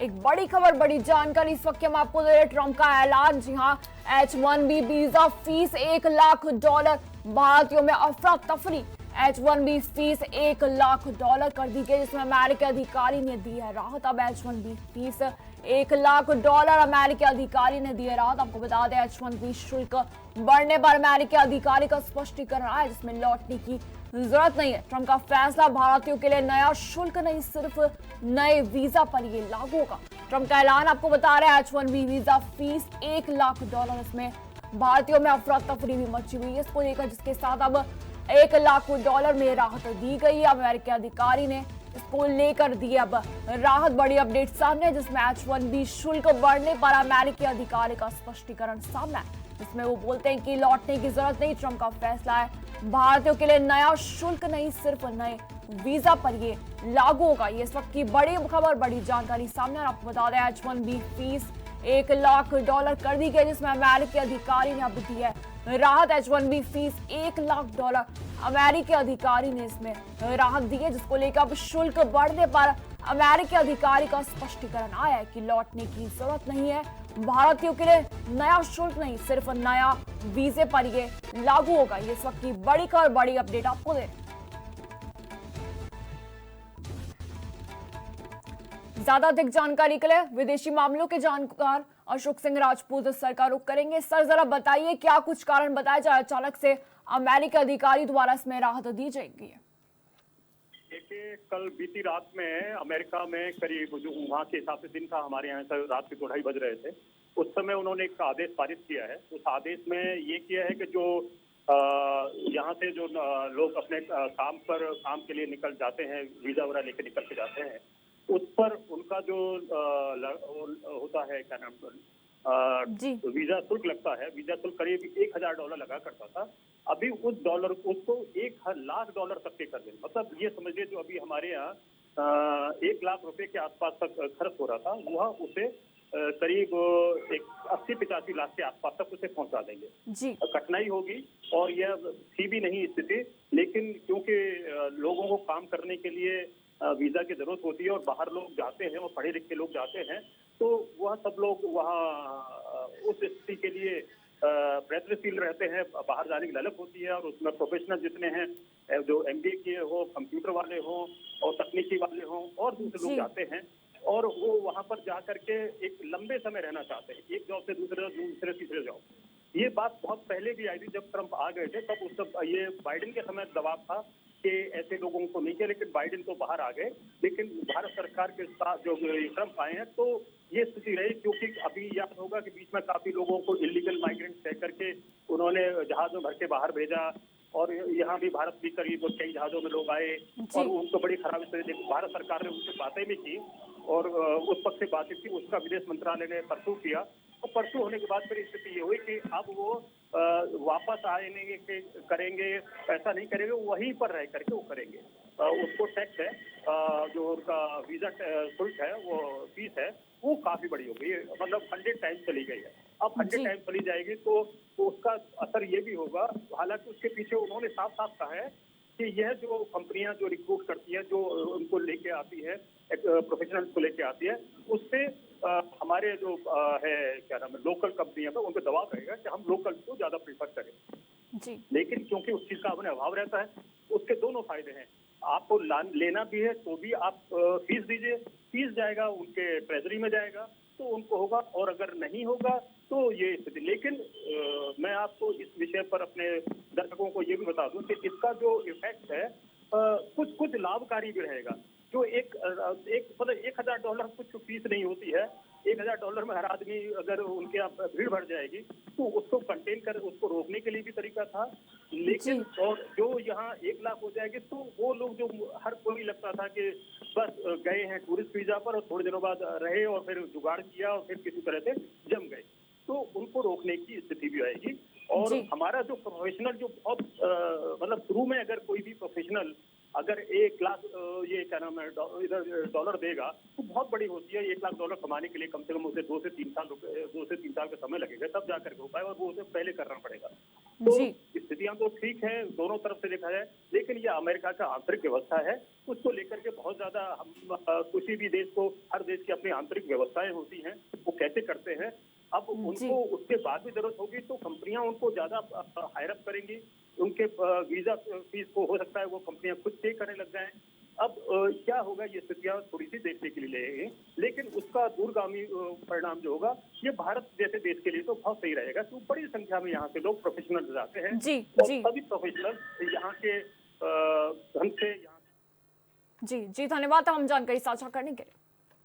एक बड़ी खबर, बड़ी जानकारी इस वक्त हम आपको दे रहे हैं। ट्रंप का ऐलान, जी हाँ, H1B वीजा फीस $1 लाख, भारतीयों में अफरा तफरी। H1B फीस $1 लाख कर दी गई, जिसमें अमेरिकी अधिकारी ने दी है राहत। अब H1B फीस $1 लाख, अमेरिकी अधिकारी ने दी है राहत। आपको बता दें, H1B शुल्क बढ़ने पर अमेरिकी अधिकारी का स्पष्टीकरण आया, जिसमें लौटने की जरूरत नहीं है। ट्रंप का फैसला भारतीयों के लिए नया शुल्क नहीं, सिर्फ नए वीजा पर ये लागू होगा। ट्रंप का ऐलान आपको बता रहे हैं, H1B वीजा फीस $1 लाख। इसमें भारतीयों में अफरा तफरी भी मची हुई है इसको लेकर, जिसके साथ अब $1 लाख में राहत दी गई है। अमेरिकी अधिकारी ने इसको लेकर दी अब राहत। बड़ी अपडेट सामने, जिसमें H1B शुल्क बढ़ने पर अमेरिकी अधिकारी का स्पष्टीकरण सामने है, जिसमें वो बोलते हैं कि लौटने की जरूरत नहीं। ट्रंप का फैसला है, भारतीयों के लिए नया शुल्क नहीं, सिर्फ नए वीजा पर ये लागू होगा। ये इस वक्त की बड़ी खबर, बड़ी जानकारी सामने। और आपको बता दें, H1B फीस $1 लाख कर दी गई, जिसमें अमेरिकी अधिकारी ने अब दी है राहत। H1B फीस $1 लाख, अमेरिकी अधिकारी ने इसमें राहत दी है, जिसको लेकर अब शुल्क बढ़ने पर अमेरिकी अधिकारी का स्पष्टीकरण आया है कि लौटने की जरूरत नहीं है। भारतीयों के लिए नया शुल्क नहीं, सिर्फ नया वीजे पर ये लागू होगा। ये इस वक्त की बड़ी खबर, बड़ी अपडेट आपको दे। ज्यादा अधिक जानकारी के लिए विदेशी मामलों के जानकार अशोक सिंह राजपूत सर का रुख करेंगे। सर, जरा बताइए, क्या कुछ कारण बताया जाए अचानक से अमेरिकी अधिकारी द्वारा इसमें राहत दी जाएगी? देखिए, कल बीती रात में अमेरिका में करीब, जो वहाँ के हिसाब से दिन था, हमारे यहाँ से रात के 2-2:30 बज रहे थे, उस समय उन्होंने एक आदेश पारित किया है। उस आदेश में ये किया है कि जो यहाँ से जो लोग अपने काम के लिए निकल जाते हैं, वीजा वगैरह लेकर निकल के जाते हैं, उस पर उनका जो होता है, क्या नाम, वीजा शुल्क लगता है। वीजा शुल्क करीब $1,000 लगा करता था। अभी उस डॉलर उसको $1,00,000 तक के कर दें। मतलब ये समझिए, जो अभी हमारे यहाँ $1,00,000 के आसपास तक खर्च हो रहा था, वह उसे करीब 80-85 लाख के आसपास तक उसे पहुंचा देंगे जी। कठिनाई होगी, और यह थी भी नहीं स्थिति, लेकिन क्योंकि लोगों को काम करने के लिए वीजा की जरूरत होती है, और बाहर लोग जाते हैं, वो पढ़े लिखे लोग जाते हैं, तो वह सब लोग वहाँ उस स्थिति के लिए प्रयत्नशील रहते हैं। बाहर जाने की ललक होती है, और उसमें प्रोफेशनल जितने हैं, जो MBA किए हो, कंप्यूटर वाले हों और तकनीकी वाले हों, और दूसरे लोग जाते हैं, और वो वहाँ पर जा करके एक लंबे समय रहना चाहते हैं, एक जॉब से दूसरे तीसरे जॉब। ये बात बहुत पहले भी आई थी, जब ट्रंप आ गए थे, तब उस सब ये बाइडेन के समय दबाव था कि ऐसे लोगों को नहीं किया, लेकिन बाइडेन तो बाहर आ गए। लेकिन भारत सरकार के साथ जो ट्रंप आए हैं, तो ये स्थिति रही, क्योंकि अभी याद होगा कि बीच में काफी लोगों को इलीगल माइग्रेंट कह करके उन्होंने जहाज में भर के बाहर भेजा, और यहाँ भी भारत भी करीब कई जहाजों में लोग आए, और उनको बड़ी खराब स्थिति। भारत सरकार ने उनसे बातें भी की, और उस वक्त से बातचीत की, उसका विदेश मंत्रालय ने परसू किया, और परसू होने के बाद फिर स्थिति ये हुई कि अब वो वापस आने के करेंगे, ऐसा नहीं करेंगे, वहीं पर रह करके वो करेंगे। उसको टैक्स है, जो उनका वीजा शुल्क है, वो फीस है, वो काफी बड़ी हो गई है, मतलब 100 टाइम्स चली गई है। अब 100 टाइम्स चली जाएगी तो उसका असर ये भी होगा। हालांकि उसके पीछे उन्होंने साफ साफ कहा है कि यह जो कंपनियां जो रिक्रूट करती है, जो उनको लेके आती है, प्रोफेशनल्स को लेके आती है, उससे हमारे जो है, क्या नाम है, लोकल कंपनियां पर उन पर दबाव रहेगा कि हम लोकल को ज्यादा प्रीफर करें जी। लेकिन क्योंकि उस चीज का अपने अभाव रहता है, उसके दोनों फायदे हैं। आपको लेना भी है तो भी आप फीस दीजिए, फीस जाएगा उनके ट्रेजरी में जाएगा, तो उनको होगा, और अगर नहीं होगा तो ये स्थिति। लेकिन मैं आपको इस विषय पर अपने दर्शकों को ये भी बता दूं कि इसका जो इफेक्ट है, कुछ लाभकारी भी रहेगा। जो एक मतलब $1,000 कुछ फीस नहीं होती है। $1,000 में हर आदमी, अगर उनके यहाँ भीड़ बढ़ जाएगी, तो उसको कंटेन कर, उसको रोकने के लिए भी तरीका था। लेकिन और जो यहाँ 1 लाख हो जाएगी, तो वो लोग जो हर कोई लगता था कि बस गए हैं टूरिस्ट वीजा पर, और थोड़े दिनों बाद रहे, और फिर जुगाड़ किया, और फिर किसी तरह से जम गए, तो उनको रोकने की स्थिति भी आएगी। और हमारा जो प्रोफेशनल, जो बहुत मतलब शुरू में अगर कोई भी प्रोफेशनल अगर 1 लाख ये क्या नाम है इधर डॉलर देगा, तो बहुत बड़ी होती है। $1 लाख कमाने के लिए कम से कम उसे 2 से 3 साल का समय लगेगा, तब जाकर हो पाए, और वो उसे पहले करना पड़ेगा। तो स्थितियां तो ठीक है दोनों तरफ से देखा जाए, लेकिन ये अमेरिका का आंतरिक व्यवस्था है, उसको लेकर के बहुत ज्यादा हम किसी भी देश को, हर देश की अपनी अपनी आंतरिक व्यवस्थाएं होती हैं वो कैसे करते हैं। अब उनको उसके बाद भी जरूरत होगी तो कंपनियां उनको ज्यादा हायर अप करेंगी, उनके वीजा फीस को हो सकता है वो कंपनियां खुद पे करने लग जाएं। अब क्या होगा ये स्थितियां थोड़ी सी देखने के लिए लगेगी, लेकिन उसका दूरगामी परिणाम जो होगा ये भारत जैसे देश के लिए तो बहुत सही रहेगा, क्योंकि बड़ी संख्या में यहाँ से लोग प्रोफेशनल जाते हैं और सभी प्रोफेशनल यहाँ के धन से जी धन्यवाद तमाम जानकारी साझा करने के लिए।